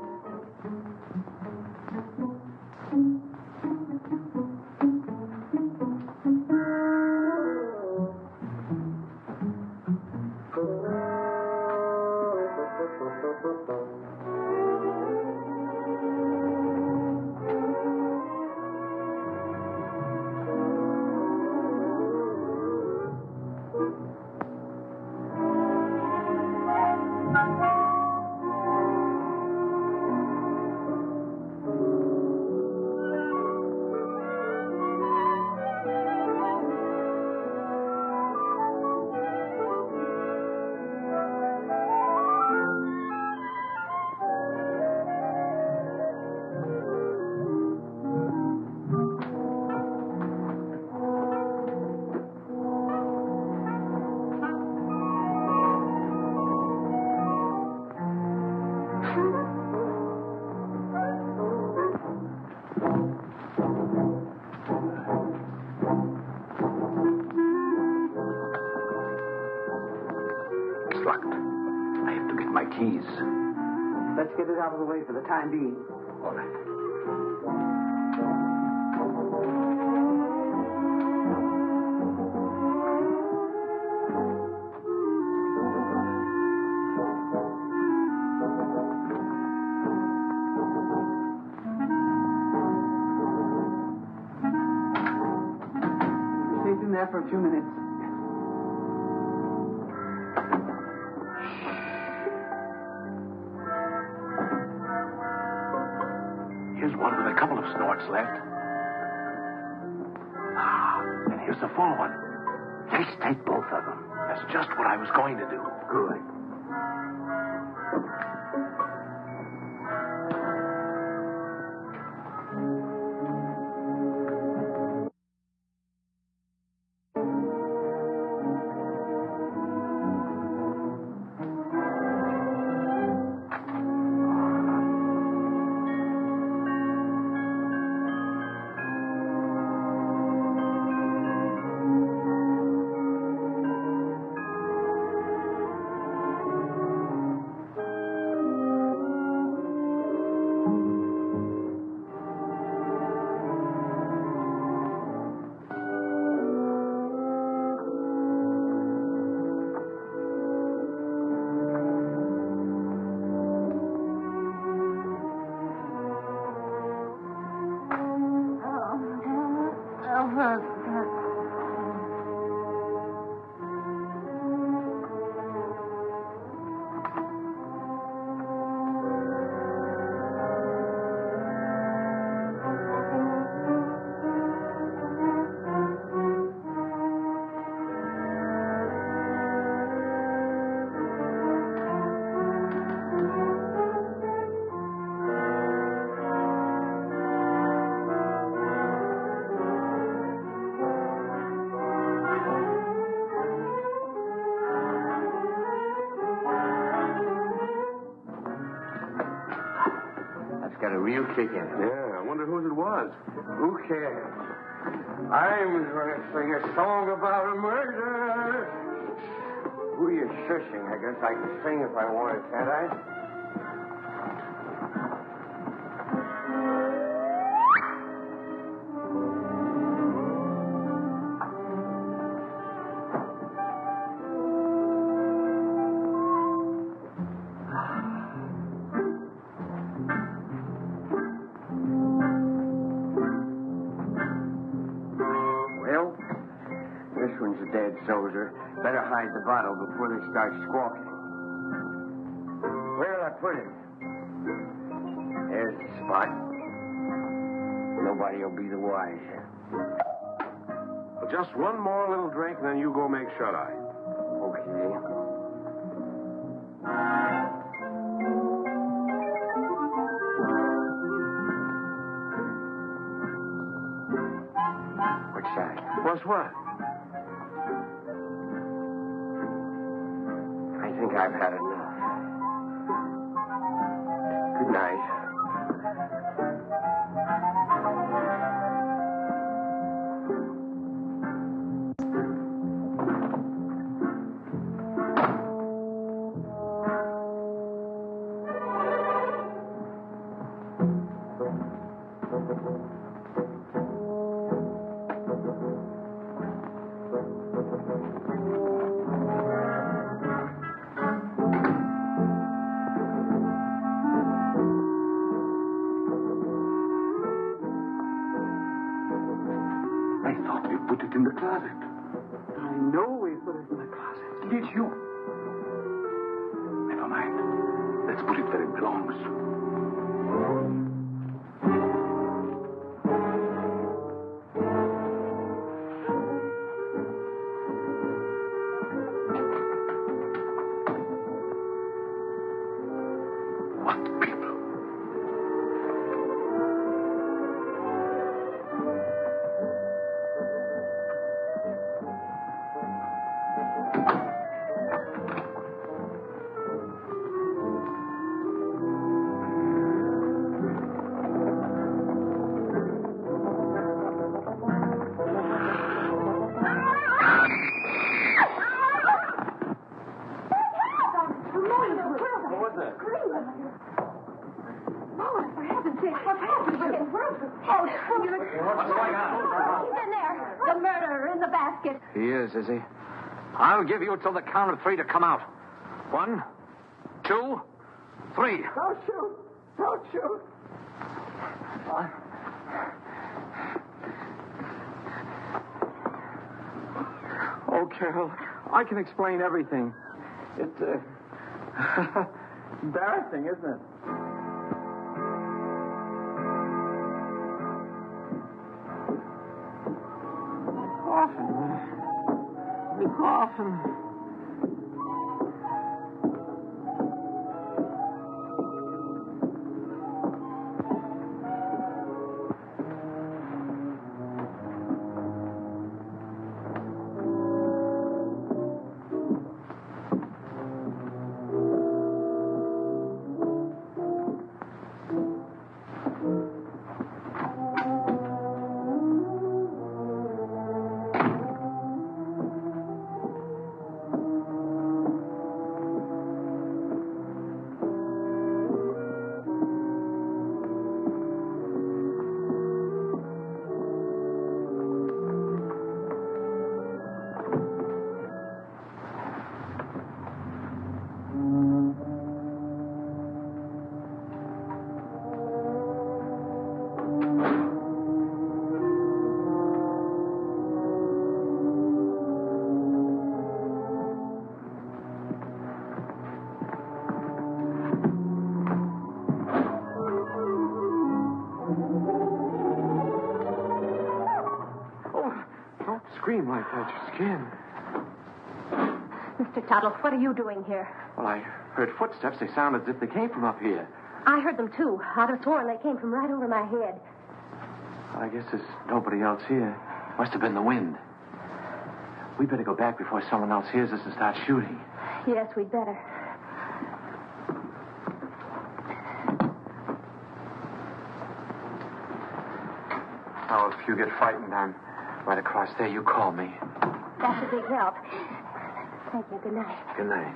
Let's get it out of the way for the time being. All right. Stay in there for a few minutes. Here's one with a couple of snorts left. Ah, and here's the full one. Let's take both of them. That's just what I was going to do. Good. Got a real kick in it. Yeah, I wonder whose it was. Who cares? I'm going to sing a song about a murder. Who are you shushing? I guess I can sing if I wanted, can't I? Soldier. Better hide the bottle before they start squawking. Where'll I put it? There's the spot. Nobody will be the wiser. Well, just one more little drink, and then you go make shut-eye. Okay. What's that? What's what? I think I've had enough. Good night. In the closet. I know we put it in the closet. Did you? Never mind. Let's put it where it belongs. What people? He is he? I'll give you till the count of 3 to come out. 1, 2, 3. Don't shoot! Don't shoot! Oh, Carol, I can explain everything. It's embarrassing, isn't it? Often. Scream like that, your skin. Mr. Tuttle, what are you doing here? Well, I heard footsteps. They sounded as if they came from up here. I heard them, too. I'd have sworn they came from right over my head. Well, I guess there's nobody else here. Must have been the wind. We better go back before someone else hears us and starts shooting. Yes, we'd better. Now, if you get frightened, I'm right across there. You call me. That's a big help. Thank you. Good night. Good night.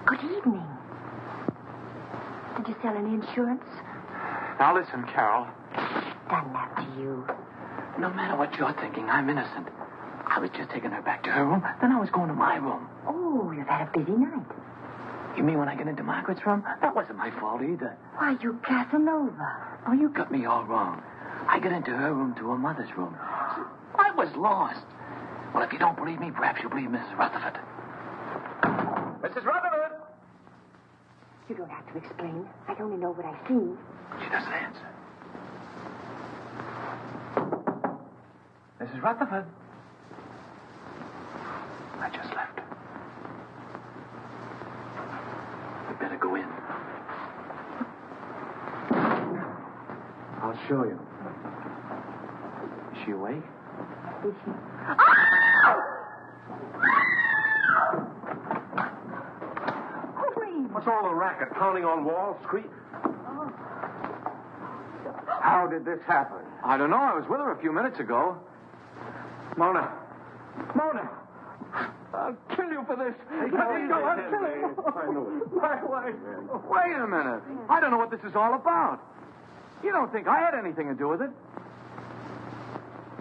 Good evening. Did you sell any insurance? Now, listen, Carol. Dunlap to you. No matter what you're thinking, I'm innocent. I was just taking her back to her room, then I was going to my room. Oh, you've had a busy night. You mean when I get into Margaret's room? That wasn't my fault either. Why, you Casanova. Oh, you got me all wrong. I got into her room to her mother's room. I was lost. Well, if you don't believe me, perhaps you'll believe Mrs. Rutherford. Mrs. Rutherford! You don't have to explain. I only know what I've seen. She doesn't answer. Mrs. Rutherford. I just left. We better go. show you. Is she awake? Is she? What's all the racket? Pounding on walls, How did this happen? I don't know. I was with her a few minutes ago. Mona! I'll kill you for this. Let me go. I'll kill you. I know it. My wife. Wait a minute. I don't know what this is all about. You don't think I had anything to do with it?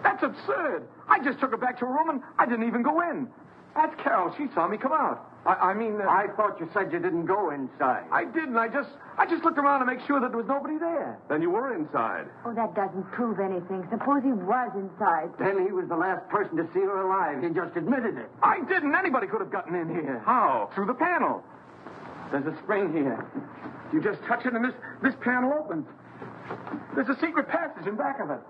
That's absurd. I just took her back to her room and I didn't even go in. That's Carol. She saw me come out. I thought you said you didn't go inside. I didn't. I just looked around to make sure that there was nobody there. Then you were inside. Oh, that doesn't prove anything. Suppose he was inside. Then he was the last person to see her alive. He just admitted it. I didn't. Anybody could have gotten in here. How? Through the panel. There's a spring here. You just touch it and this panel opens. There's a secret passage in back of it.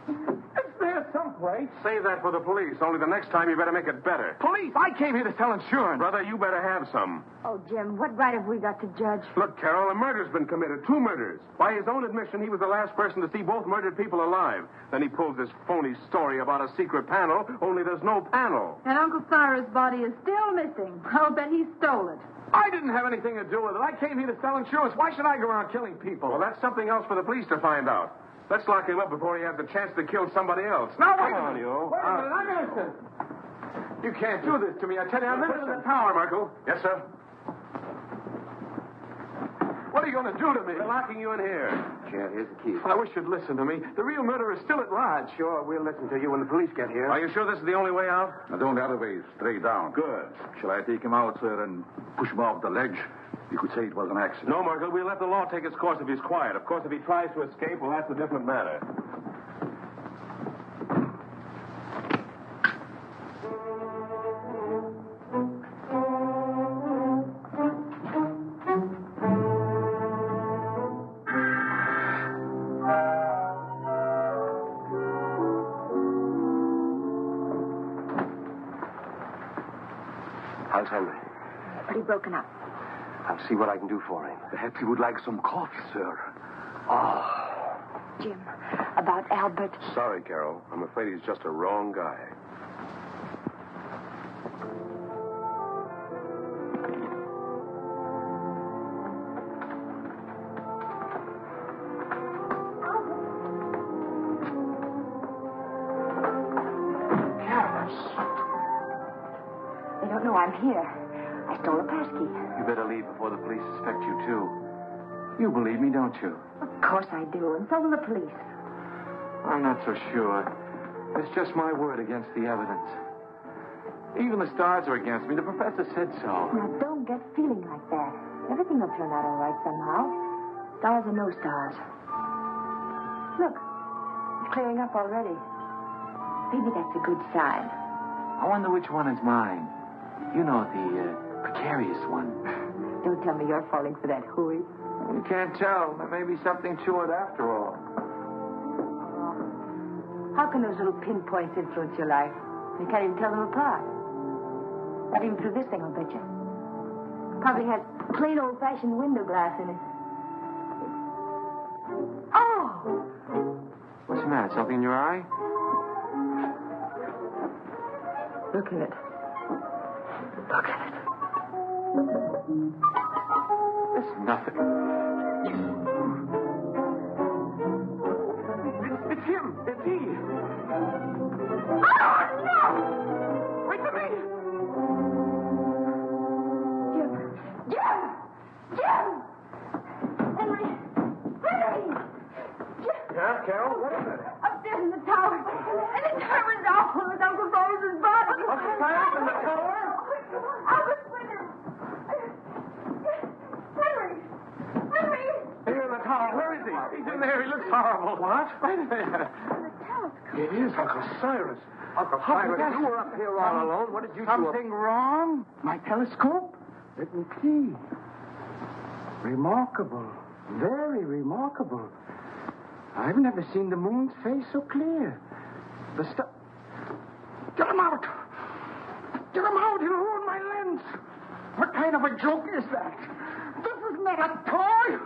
It's there someplace. Save that for the police. Only the next time you better make it better. Police? I came here to sell insurance. Brother, you better have some. Oh, Jim, what right have we got to judge? Look, Carol, a murder's been committed. 2 murders. By his own admission, he was the last person to see both murdered people alive. Then he pulls this phony story about a secret panel, only there's no panel. And Uncle Cyrus' body is still missing. I'll bet he stole it. I didn't have anything to do with it. I came here to sell insurance. Why should I go around killing people? Well, that's something else for the police to find out. Let's lock him up before he has the chance to kill somebody else. Now, Come wait on, you. Wait a minute, I'm innocent. You can't do this to me. I tell you, I'm Put it in innocent. the tower, Merkil. Yes, sir. What are you going to do to me? We're locking you in here. Yeah, here's the key. I wish you'd listen to me. The real murderer is still at large. Sure, we'll listen to you when the police get here. Are you sure this is the only way out? Now, the only other way is straight down. Good. Shall I take him out, sir, and push him off the ledge? You could say it was an accident. No, Merkil. We'll let the law take its course if he's quiet. Of course, if he tries to escape, well, that's a different matter. How's Henry? Pretty broken up. I'll see what I can do for him. Perhaps he would like some coffee, sir. Oh. Jim, about Albert. Sorry, Carol. I'm afraid he's just a wrong guy. They don't know I'm here. I stole a passkey. You better leave before the police suspect you, too. You believe me, don't you? Of course I do, and so will the police. I'm not so sure. It's just my word against the evidence. Even the stars are against me. The professor said so. Now, don't get feeling like that. Everything will turn out all right somehow. Stars or no stars. Look, it's clearing up already. Maybe that's a good sign. I wonder which one is mine. You know, the precarious one. Don't tell me you're falling for that hooey. You can't tell. There may be something to it after all. How can those little pinpoints influence your life? You can't even tell them apart. Not even through this thing, I'll bet you. Probably has plain old-fashioned window glass in it. Oh! What's the matter? Something in your eye? Look at it. Look at it. It's nothing. It's him. It's he. Oh, no! Wait for me! Jim! Henry! Yeah, Carol? What is it? Upstairs in the tower. And it's Herman's awful with Uncle Rose's body. Uncle Cyrus in the tower? I was with him. Henry! Here in the tower. Where is he? He's in there. He looks horrible. What? Right there. It is Uncle Cyrus. Uncle Cyrus, you were up here all alone. What did you do? Something wrong? My telescope? Let me see. Remarkable. Very remarkable. I've never seen the moon's face so clear. The star... Get him out! Get him out! He'll ruin my lens. What kind of a joke is that? This is not a toy.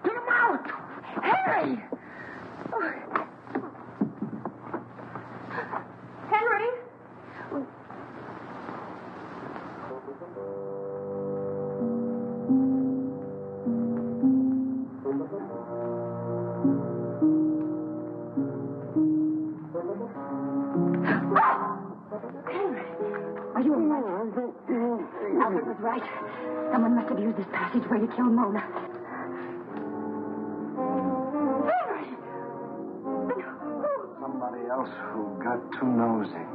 Get him out! Harry! Someone must have used this passageway to kill Mona. Henry! Somebody else who got too nosy.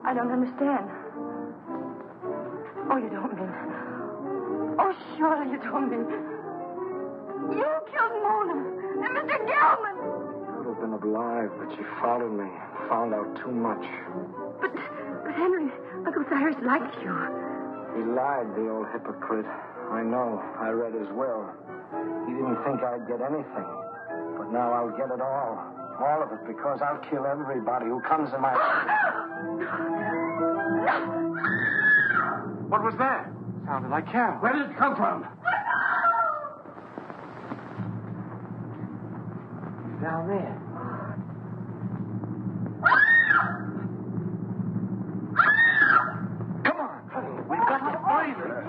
I don't understand. Oh, you don't mean... Oh, surely you don't mean... You killed Mona and Mr. Gellman! Could have been alive, but she followed me. Found out too much. But Henry, Uncle Cyrus liked you. He lied, the old hypocrite. I know. I read his will. He didn't think I'd get anything. But now I'll get it all. All of it, because I'll kill everybody who comes in my... What was that? Sounded like Carol. Where did it come from? Down there. Come on. We've got to find her.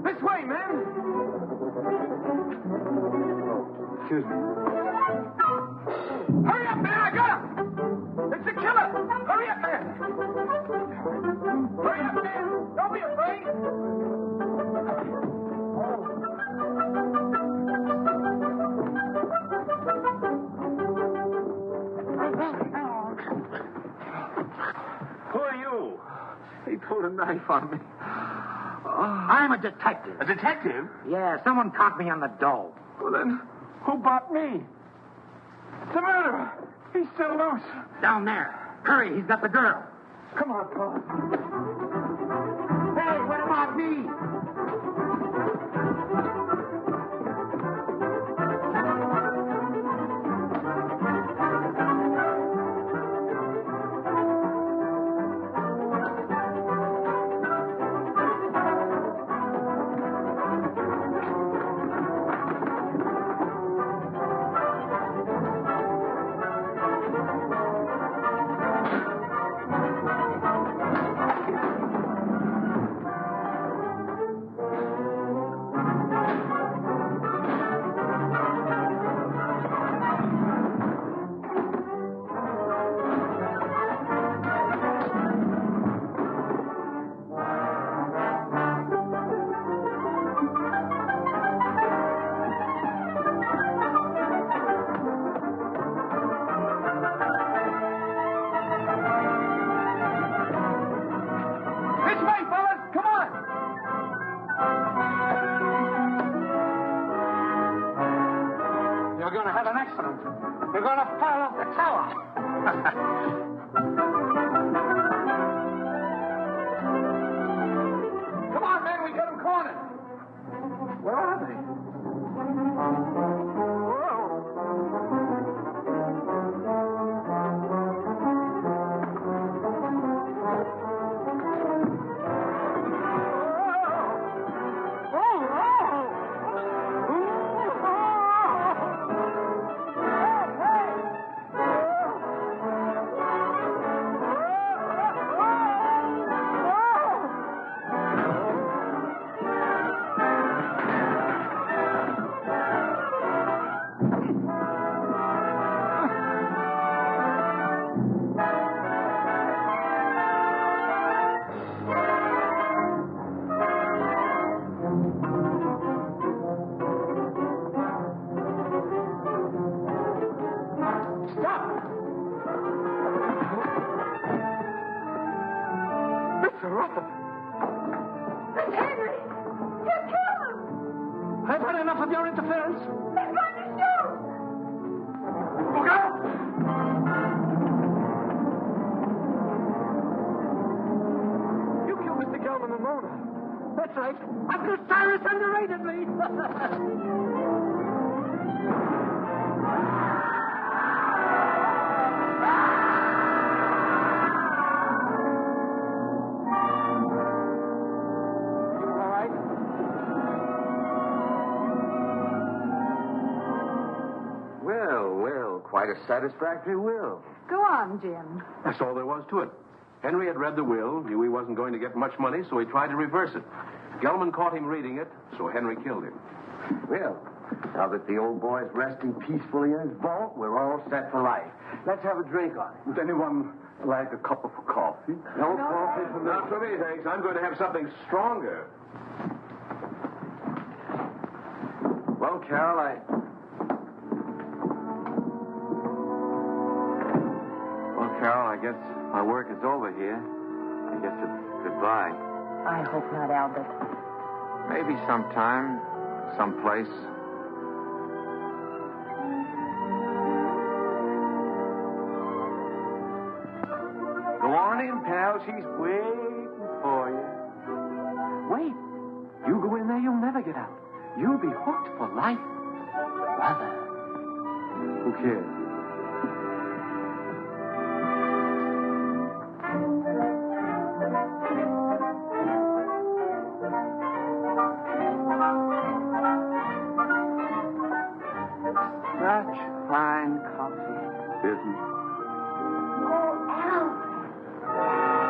This way, man. Excuse me. Hurry up, man. I got him. It's the killer. Hurry up, man. Hurry up, man. Don't be afraid. Who are you? He pulled a knife on me. I'm a detective. A detective? Yeah, someone caught me on the dole. Well, then, who bought me? The murderer. He's still loose. Down there. Hurry, he's got the girl. Come on, Paul. Hey, what about me? We're going to fall off the tower. Come on, man. We got him cornered. Where are they? Quite a satisfactory will. Go on, Jim. That's all there was to it. Henry had read the will, knew he wasn't going to get much money, so he tried to reverse it. Gellman caught him reading it, so Henry killed him. Well, Now that the old boy's resting peacefully in his vault, we're all set for life. Let's have a drink on it. Would anyone like a cup of coffee? No coffee for me. Not for me, thanks. I'm going to have something stronger. Well, Carol, Carol, I guess my work is over here. I guess it's goodbye. I hope not, Albert. Maybe sometime, someplace. Go on in, pal. She's waiting for you. Wait. You go in there, you'll never get out. You'll be hooked for life. Brother. Who cares? Such fine coffee. Isn't it? Oh, Albert.